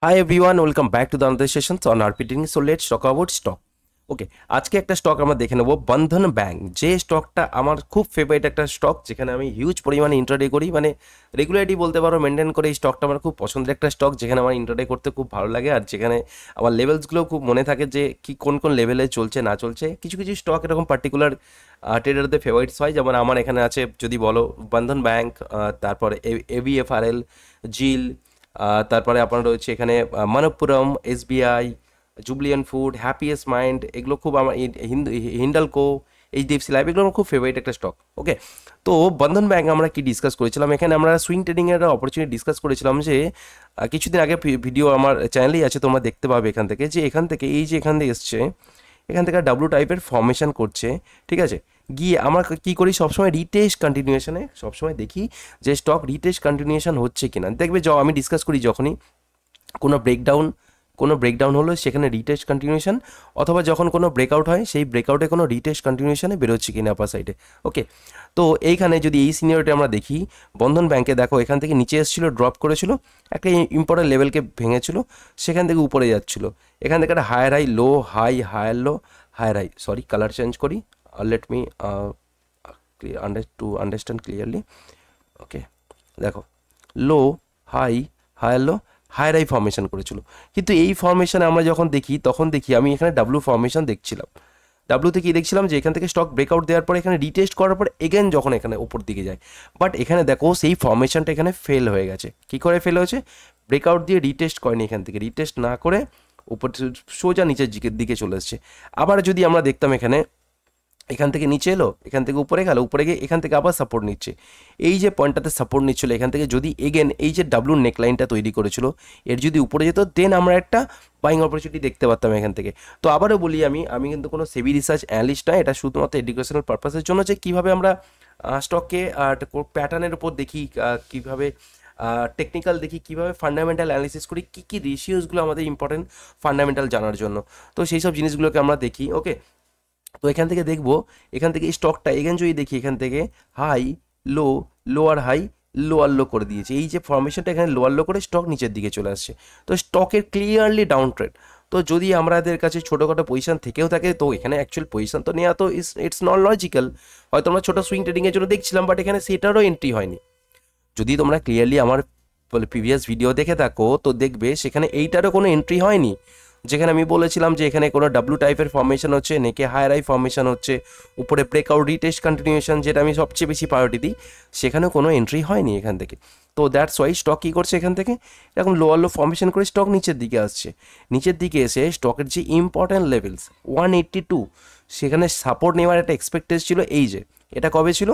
Hi everyone, welcome back to the another sessions on RP Trading. So let's talk about stock. ওকে, আজকে একটা stock আমরা দেখে নেব বন্ধন bank, যে স্টকটা আমার খুব ফেভারিট একটা স্টক, যেখানে আমি হিউজ পরিমাণে ইন্ট্রাডে করি, মানে রেগুলারিটি বলতে পারো মেনটেন করে। এই স্টকটা আমার খুব পছন্দের একটা স্টক, যেখানে আমার ইন্ট্রাডে করতে খুব ভালো লাগে, আর যেখানে আমার লেভেলসগুলো খুব মনে থাকে যে কি কোন কোন লেভেলে চলছে না চলছে। কিছু কিছু স্টক এরকম পার্টিকুলার ট্রেডারদের ফেভারিটস হয়, যেমন আমার এখানে আছে যদি বলো বন্ধন ব্যাংক, তারপরে এবিএফআরএল, জিল, তারপরে আপনার রয়েছে এখানে মানপ্পুরম, এসবিআই, জুবলিয়ান ফুড, হ্যাপিয়েস্ট মাইন্ড, এগুলো খুব আমার হিন্ডালকো, এইচডিএফসি লাইফ, এগুলো আমার খুব ফেভারিট একটা স্টক। ওকে, তো বন্ধন ব্যাংক আমরা কি ডিসকাস করেছিলাম এখানে, আমরা সুইং ট্রেডিংয়ের অপরচুনিটি ডিসকাস করেছিলাম, যে কিছুদিন আগে ভিডিও আমার চ্যানেলেই আছে, তোমরা দেখতে পাবে এখান থেকে, যে এখান থেকে এই যে এখান থেকে এসছে, এখান থেকে ডাব্লু টাইপের ফর্মেশন করছে, ঠিক আছে। গিয়ে আমরা কী করি, সবসময় রিটেস্ট কন্টিনিউশনে সবসময় দেখি যে স্টক রিটেস্ট কন্টিনিউশন হচ্ছে কিনা। দেখবে আমি ডিসকাস করি যখনই কোনো ব্রেকডাউন হলো, সেখানে রিটেস্ট কন্টিনিউশন, অথবা যখন কোনো ব্রেকআউট হয় সেই ব্রেকআউটে কোনো রিটেস্ট কন্টিনিউশনে বেরোচ্ছে কিনা আপার সাইডে। ওকে, তো এইখানে যদি এই সিনিয়রিটি আমরা দেখি, বন্ধন ব্যাংকে দেখো এখান থেকে নিচে এসেছিলো, ড্রপ করেছিল, একটা ইম্পর্টেন্ট লেভেলকে ভেঙেছিল, সেখান থেকে উপরে যাচ্ছিলো, এখান থেকে একটা higher high, low high, higher low, higher high, sorry colour change করি, let me understand clearly. Okay, দেখো low high, higher low, higher high formation করেছিল, কিন্তু এই ফর্মেশনে আমরা যখন দেখি তখন দেখি আমি এখানে ডাব্লু ফর্মেশন দেখছিলাম। ডাব্লুতে কি দেখছিলাম, যে এখান থেকে স্টক ব্রেকআউট দেওয়ার পরে এখানে রিটেস্ট করার পর এগেন যখন এখানে উপর দিকে যায়, বাট এখানে দেখো সেই ফর্মেশনটা এখানে ফেল হয়ে গেছে। কী করে ফেল হয়েছে, ব্রেকআউট দিয়ে রিটেস্ট করেনি, এখান থেকে রিটেস্ট না করে উপর সোজা নিচের দিকে চলে এসছে। আবার যদি আমরা দেখতাম এখান থেকে নিচে এলো, এখান থেকে উপরে গেল, উপরে গিয়ে এখান থেকে আবার সাপোর্ট নিচ্ছে, এই যে পয়েন্টটাতে সাপোর্ট নিচ্ছিল, এখান থেকে যদি এগেন এই যে ডাব্লুর নেকলাইনটা তৈরি করেছিল, এর যদি উপরে যেত, দেন আমরা একটা বাইং অপরচুনিটি দেখতে পারতাম এখান থেকে। তো আবারও বলি, আমি কিন্তু কোনো সেবি রিসার্চ অ্যানালিস্ট নয়, এটা শুধুমাত্র এডুকেশনাল পারপাসের জন্য, যে কীভাবে আমরা স্টককে প্যাটার্নের উপর দেখি, কীভাবে টেকনিক্যাল দেখি, কীভাবে ফান্ডামেন্টাল অ্যানালিসিস করি, কী কী রেশিওসগুলো আমাদের ইম্পর্টেন্ট ফান্ডামেন্টাল জানার জন্য। তো সেই সব জিনিসগুলোকে আমরা দেখি। ওকে, তো এখান থেকে দেখবো, এখান থেকে স্টকটা এখানে যদি দেখি, এখান থেকে high low, lower high, lower low করে দিয়েছে, এই যে ফর্মেশনটা এখানে লোয়ার লো করে স্টক নিচের দিকে চলে আসছে, তো স্টকের ক্লিয়ারলি ডাউন ট্রেড। তো যদি আমাদের কাছে ছোটোখাটো পজিশন থেকেও থাকে, তো এখানে অ্যাকচুয়াল পজিশন তো নেওয়া তো ইটস নট লজিক্যাল। হয়তো আমরা ছোটো সুইং ট্রেডিংয়ের জন্য দেখছিলাম, বাট এখানে সেটারও এন্ট্রি হয়নি। যদি তোমরা ক্লিয়ারলি আমার প্রিভিয়াস ভিডিও দেখে থাকো, তো দেখবে সেখানে এইটারও কোনো এন্ট্রি হয়নি, যেখানে আমি বলেছিলাম যে এখানে কোনো ডাব্লু টাইপের ফর্মেশন হচ্ছে, নেকে হায়ার হাই ফর্মেশন হচ্ছে, উপরে ব্রেকআউট রিটেস্ট কন্টিনিউশন, যেটা আমি সবচেয়ে বেশি প্রায়োরিটি দিই, সেখানেও কোনো এন্ট্রি হয়নি এখান থেকে। তো দ্যাটস ওয়াই স্টক কী করছে, এখান থেকে এরকম লোয়ার লো ফর্মেশন করে স্টক নিচের দিকে আসছে। নিচের দিকে এসে স্টকের যে ইম্পর্ট্যান্ট লেভেলস 182, সেখানে সাপোর্ট নেওয়ার একটা এক্সপেক্টেড ছিল, এই যে এটা কবে ছিল,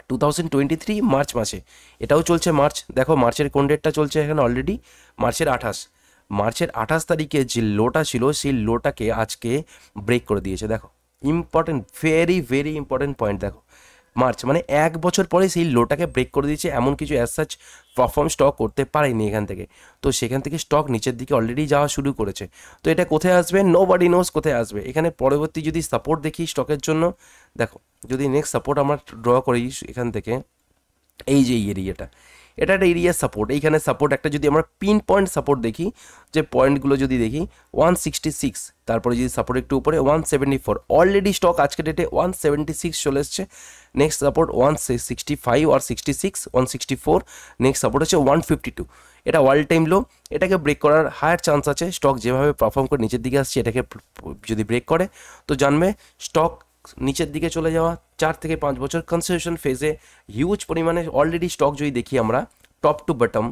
2023 মার্চ মাসে, এটাও চলছে মার্চ। দেখো মার্চের কোন ডেটটা চলছে এখানে, অলরেডি মার্চের 28 তারিখে যে লোটা ছিল, সেই লোটাকে আজকে ব্রেক করে দিয়েছে। দেখো important, very very important point, দেখো মার্চ মানে 1 বছর পরে সেই লোটাকে ব্রেক করে দিয়েছে, এমন কিছু অ্যাজ সাচ পারফর্ম স্টক করতে পারেনি এখান থেকে। তো সেখান থেকে স্টক নিচের দিকে অলরেডি যাওয়া শুরু করেছে। তো এটা কোথায় আসবে, নোবডি নোজ কোথায় আসবে। এখানে পরবর্তী যদি সাপোর্ট দেখি স্টকের জন্য, দেখো যদি নেক্সট সাপোর্ট আমরা ড্র করি এখান থেকে, এই যে এরিয়াটা, এটা একটা এরিয়া সাপোর্ট, এইখানে সাপোর্ট একটা যদি আমরা পিন পয়েন্ট সাপোর্ট দেখি, যে পয়েন্টগুলো যদি দেখি 166, তারপরে যদি সাপোর্ট একটু উপরে 174, অলরেডি স্টক আজকে ডেটে 176 চলে এসছে। নেক্সট সাপোর্ট 165 আর 66, 164, নেক্সট সাপোর্ট হচ্ছে 152, এটা অল টাইম লো, এটাকে ব্রেক করার হায়ার চান্স আছে। স্টক যেভাবে পারফর্ম করে নিচের দিকে আসছে, এটাকে যদি ব্রেক করে, তো জানবে স্টক নিচের দিকে চলে যাওয়া। 4 থেকে 5 বছর কনসলিডেশন ফেজে হিউজ পরিমাণে অলরেডি স্টক যদি দেখি আমরা টপ টু বটম,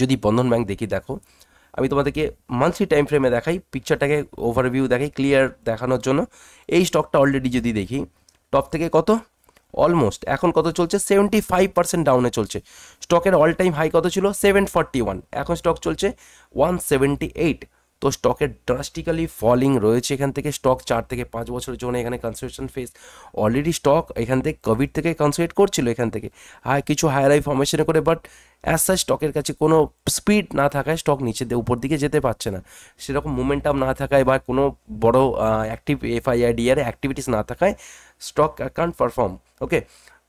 যদি বন্ধন ব্যাংক দেখি, দেখো আমি তোমাদেরকে মান্থলি টাইম ফ্রেমে দেখাই, পিকচারটাকে ওভারভিউ দেখাই ক্লিয়ার দেখানোর জন্য। এই স্টকটা অলরেডি যদি দেখি, টপ থেকে কত, অলমোস্ট এখন কত চলছে, 75% ডাউনে চলছে। স্টকের অল টাইম হাই কত ছিল, 741, এখন স্টক চলছে 178। তো স্টকের ড্রাস্টিক্যালি ফলিং রয়েছে এখান থেকে। স্টক 4 থেকে 5 বছরের জন্য এখানে কনসলিডেশন ফেজ, অলরেডি স্টক এখান থেকে কোভিড থেকে কনসলিডেট করছিল, এখান থেকে কিছু হায়ার হাই ফর্মেশনে করে, বাট অ্যাজ সাচ স্টকের কাছে কোনো স্পিড না থাকায় স্টক নিচে উপর দিকে যেতে পারছে না, সেরকম মোমেন্টাম না থাকায়, বা কোনো বড় অ্যাক্টিভ এফআইআইডিআর অ্যাক্টিভিটিস না থাকায় স্টক কান্ট পারফর্ম। ওকে,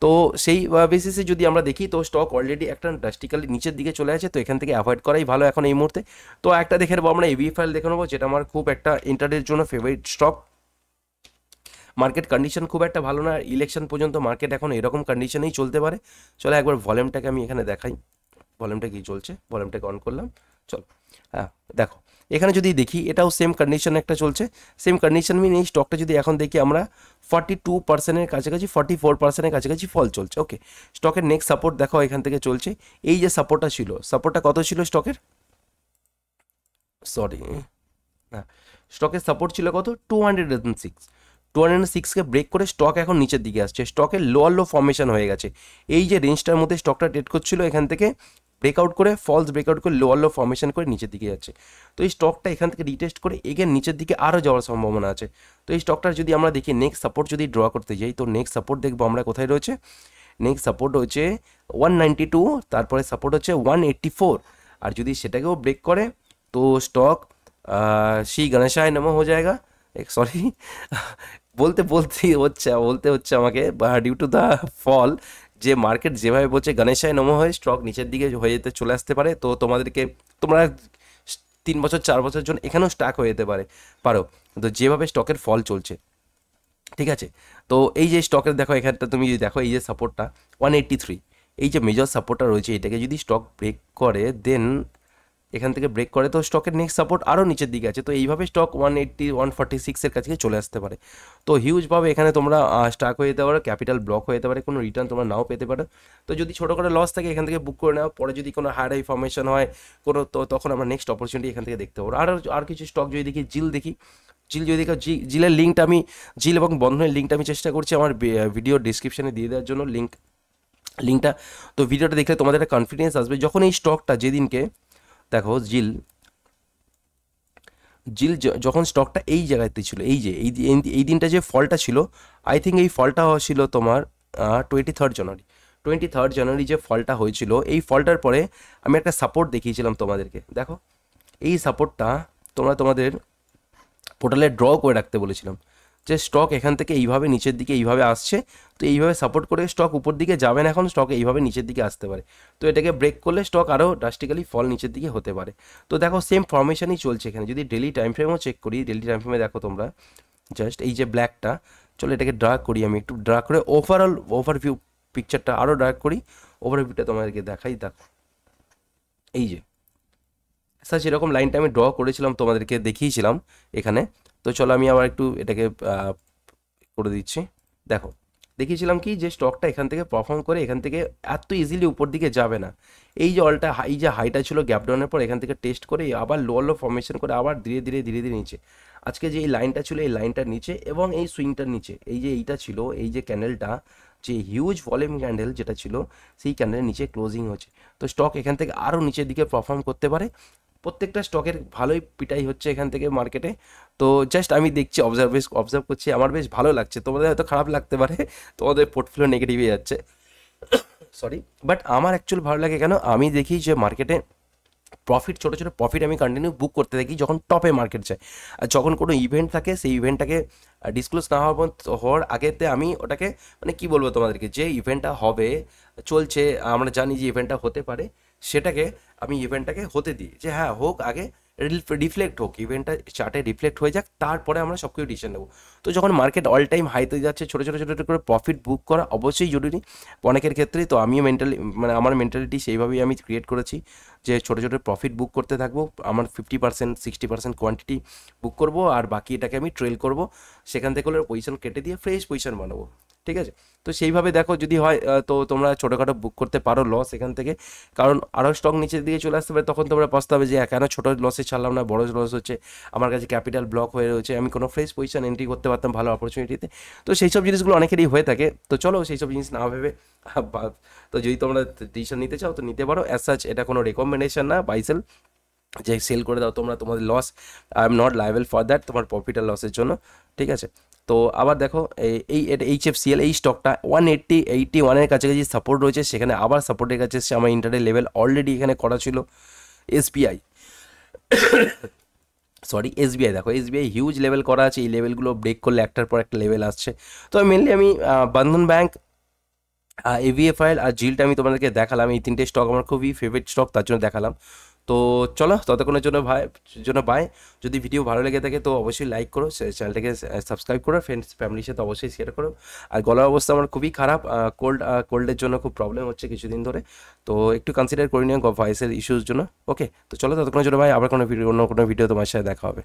তো সেই বেসিসে যদি আমরা দেখি তো স্টক অলরেডি একটা ড্রাস্টিক্যালি নিচের দিকে চলে আছে, তো এখান থেকে অ্যাভয়েড করাই ভালো এখন এই মুহূর্তে। তো একটা দেখে নেবো আমরা এবিএফআইএল দেখে নেবো, যেটা আমার খুব একটা ইন্টারডের জন্য ফেভারিট স্টক। মার্কেট কন্ডিশন খুব একটা ভালো না, ইলেকশন পর্যন্ত মার্কেট এখন এরকম কন্ডিশনেই চলতে পারে। চলো একবার ভলিউমটাকে আমি এখানে দেখাই, ভলিউমটা কি চলছে, ভলিউমটাকে অন করলাম। চলো হ্যাঁ দেখো এখানে যদি দেখি এটাও সেম কন্ডিশন একটা চলছে, সেম কন্ডিশন মিন এই স্টকটা যদি এখন দেখি আমরা 42%-এর কাছাকাছি, 44%-এর কাছাকাছি ফল চলছে। ওকে, স্টকের নেক্সট সাপোর্ট দেখো এখান থেকে চলছে, এই যে সাপোর্টটা ছিল, সাপোর্টটা কত ছিল স্টকের, সরি হ্যাঁ, স্টকের সাপোর্ট ছিল কত 206, 206কে ব্রেক করে স্টক এখন নিচের দিকে আসছে, স্টকের লোয়ার লো ফর্মেশন হয়ে গেছে। এই যে রেঞ্জটার মধ্যে স্টকটা ট্রেড করছিল এখান থেকে ব্রেকআউট করে, ফলস ব্রেকআউট করে লোয়ার লো ফর্মেশন করে নিচের দিকে যাচ্ছে। তো এই স্টকটা এখান থেকে রিটেস্ট করে এগেন নিচের দিকে আরও যাওয়ার সম্ভাবনা আছে। তো এই স্টকটার যদি আমরা দেখি নেক্সট সাপোর্ট যদি ড্র করতে যাই, তো নেক্সট সাপোর্ট দেখবো আমরা কোথায় রয়েছে, নেক্সট সাপোর্ট হচ্ছে 192, তারপরে সাপোর্ট হচ্ছে 184, আর যদি সেটাকেও ব্রেক করে তো স্টক শ্রী গণেশায় নমঃ হয়ে যায়গা। সরি বলতে হচ্ছে আমাকে, ডিউ টু দ্য ফল, যে মার্কেট যেভাবে বলছে গণেশায় নমঃ হয়ে স্টক নিচের দিকে হয়ে যেতে চলে আসতে পারে। তো তোমাদেরকে তোমরা 3 বছর 4 বছরের জন্য এখানেও স্টাক হয়ে যেতে পারো, তো যেভাবে স্টকের ফল চলছে, ঠিক আছে। তো এই যে স্টকের দেখো এখানটা তুমি যদি দেখো এই যে সাপোর্টটা 183, এই যে মেজর সাপোর্টটা রয়েছে এটাকে যদি স্টক ব্রেক করে দেন এখান থেকে ব্রেক করে তো স্টকের নেক্সট সাপোর্ট আরও নিচের দিকে আছে, তো এইভাবে স্টক 180 146-এর কাছে চলে আসতে পারে। তো হিউজভাবে এখানে তোমরা স্টাক হয়ে যেতে পারো, ক্যাপিটাল ব্লক হয়ে যেতে পারে, কোনো রিটার্ন তোমরা নাও পেতে পারো। তো যদি ছোটো করে লস থাকে এখান থেকে বুক করে নাও, পরে যদি কোনো হাই ফর্মেশন হয় কোনো, তো তখন আমরা নেক্সট অপরচুনিটি এখান থেকে দেখতে পারো। আর কিছু স্টক যদি দেখি, জিল দেখি, জিল যদি দেখো, জিলের লিঙ্কটা আমি, জিল এবং বন্ধনের লিঙ্কটা আমি চেষ্টা করছি আমার ভিডিও ডিসক্রিপশানে দিয়ে দেওয়ার জন্য লিঙ্কটা। তো ভিডিওটা দেখলে তোমাদের একটা কনফিডেন্স আসবে যখন এই স্টকটা যেদিনকে দেখো জিল জিল যখন স্টকটা এই জায়গাতে ছিল, এই যে এই দিনটা যে ফলটা ছিল, আই থিঙ্ক এই ফলটা ছিল তোমার 23 জানুয়ারি যে ফলটা হয়েছিল, এই ফলটার পরে আমি একটা সাপোর্ট দেখিয়েছিলাম তোমাদেরকে। দেখো এই সাপোর্টটা তোমাদের পোর্টালে ড্র করে রাখতে বলেছিলাম, যে স্টক এখান থেকে এইভাবে নিচের দিকে এইভাবে আসছে, তো এইভাবে সাপোর্ট করে স্টক উপর দিকে যাবে না, এখন স্টক এইভাবে নিচের দিকে আসতে পারে। তো এটাকে ব্রেক করলে স্টক আরও ড্রাস্টিক্যালি ফল নিচের দিকে হতে পারে। তো দেখো সেম ফর্মেশনই চলছে এখানে, যদি ডেলি টাইম ফ্রেমও চেক করি, ডেলি টাইম ফ্রেমে দেখো তোমরা জাস্ট এই যে ব্ল্যাকটা, চলো এটাকে ড্রা করি, আমি একটু ড্রা করে ওভারভিউ পিকচারটা আরও ড্রা করি, ওভারভিউটা তোমাদেরকে দেখাই। দেখো এই যে স্যার সেরকম লাইনটা আমি ড্র করেছিলাম, তোমাদেরকে দেখিয়েছিলাম এখানে। তো চলো আমি আবার একটু এটাকে করে দিচ্ছি। দেখো দেখিয়েছিলাম কি, যে স্টকটা এখান থেকে পারফর্ম করে এখান থেকে এত ইজিলি উপর দিকে যাবে না, এই যে এই যে হাইটা ছিল গ্যাপ ডাউনের পর এখান থেকে টেস্ট করে আবার লো ফর্মেশন করে আবার ধীরে ধীরে নিচে, আজকে যে এই লাইনটা ছিল এই লাইনটার নিচে এবং এই সুইংটার নিচে, এই যে এইটা ছিল, এই যে ক্যান্ডেলটা, যে হিউজ ভলিউম ক্যান্ডেল যেটা ছিল, সেই ক্যান্ডেলের নিচে ক্লোজিং হচ্ছে। তো স্টক এখান থেকে আরও নিচের দিকে পারফর্ম করতে পারে, প্রত্যেকটা স্টকের ভালোই পিটাই হচ্ছে এখান থেকে মার্কেটে। তো জাস্ট আমি দেখছি, অবজার্ভ করছি, আমার বেশ ভালো লাগছে, তোমাদের হয়তো খারাপ লাগতে পারে, তোমাদের পোর্টফোলিও নেগেটিভে যাচ্ছে, সরি, বাট আমার অ্যাকচুয়ালি ভালো লাগে কেন, আমি দেখি যে মার্কেটে ছোটো প্রফিট আমি কন্টিনিউ বুক করতে থাকি যখন টপে মার্কেট যায়, আর যখন কোনো ইভেন্ট থাকে সেই ইভেন্টটাকে ডিসক্লোজ না হওয়ার আগেতে আমি ওটাকে, মানে কি বলবো তোমাদেরকে, যে ইভেন্টটা হবে চলছে, আমরা জানি যে ইভেন্টটা হতে পারে, সেটাকে আমি ইভেন্টটাকে হতে দিই, যে হ্যাঁ হোক, আগে রিফ্লেক্ট হোক, ইভেন্টটা চার্টে রিফ্লেক্ট হয়ে যাক, তারপরে আমরা সব কিছু ডিসিশন নেবো। তো যখন মার্কেট অল টাইম হাইতে যাচ্ছে, ছোটো করে প্রফিট বুক করা অবশ্যই জরুরি অনেকের ক্ষেত্রেই। তো আমিও মানে আমার মেন্টালিটি সেইভাবেই আমি ক্রিয়েট করেছি, যে ছোটো প্রফিট বুক করতে থাকবো, আমার 50% 60% কোয়ান্টিটি বুক করবো, আর বাকি এটাকে আমি ট্রেল করবো, সেখান থেকে হলে পজিশন কেটে দিয়ে ফ্রেশ পজিশন বানাবো, ঠিক আছে। তো সেইভাবে দেখো যদি হয় তো তোমরা ছোটোখাটো বুক করতে পারো লস এখান থেকে, কারণ আরও স্টক নিচের দিকে চলে আসতে পারে, তখন তোমরা পস্তাবে যে কেন ছোটো লসে ছাড়লাম না, বড় লস হচ্ছে, আমার কাছে ক্যাপিটাল ব্লক হয়ে রয়েছে, আমি কোনো ফ্রেশ পজিশন এন্ট্রি করতে পারতাম ভালো অপরচুনিটিতে। তো সেই সব জিনিসগুলো অনেকেরই হয়ে থাকে। তো চলো সেই সব জিনিস না ভেবে তো যদি তোমরা ডিসিশন নিতে চাও তো নিতে পারো, অ্যাজ সাচ এটা কোনো রেকমেন্ডেশন না বাইসেল যে সেল করে দাও তোমরা, তোমাদের loss, I am not liable for that, তোমার প্রফিট আর লসের জন্য, ঠিক আছে। তো আবার দেখো এই HFCL এই স্টকটা 181-এর কাছাকাছি সাপোর্ট রয়েছে, সেখানে আবার সাপোর্টের কাছে এসছে, আমার ইন্টারডে লেভেল অলরেডি এখানে করা ছিল। SBI দেখো, SBI হিউজ লেভেল করা আছে, এই লেভেলগুলো ব্রেক করলে একটার পর একটা লেভেল আসছে। তো মেনলি আমি বন্ধন ব্যাংক এভিএফআইএল আর জিল্ট আমি তোমাদেরকে দেখালাম, এই তিনটে স্টক আমার খুবই ফেভারিট স্টক, তার জন্য দেখালাম। তো চলো ততক্ষণের জন্য বাই। যদি ভিডিও ভালো লেগে থাকে তো অবশ্যই লাইক করো, চ্যানেলটাকে সাবস্ক্রাইব করো, ফ্রেন্ডস ফ্যামিলির সাথে অবশ্যই শেয়ার করো। আর গলার অবস্থা আমার খুবই খারাপ, কোল্ডের জন্য খুব প্রবলেম হচ্ছে কিছুদিন ধরে, তো একটু কনসিডার করে নিও ভয়েসের ইস্যুর জন্য। ওকে, তো চলো ততক্ষণের জন্য ভাই, আবার কোনো ভিডিও, অন্য কোনো ভিডিও তোমার সাথে দেখা হবে।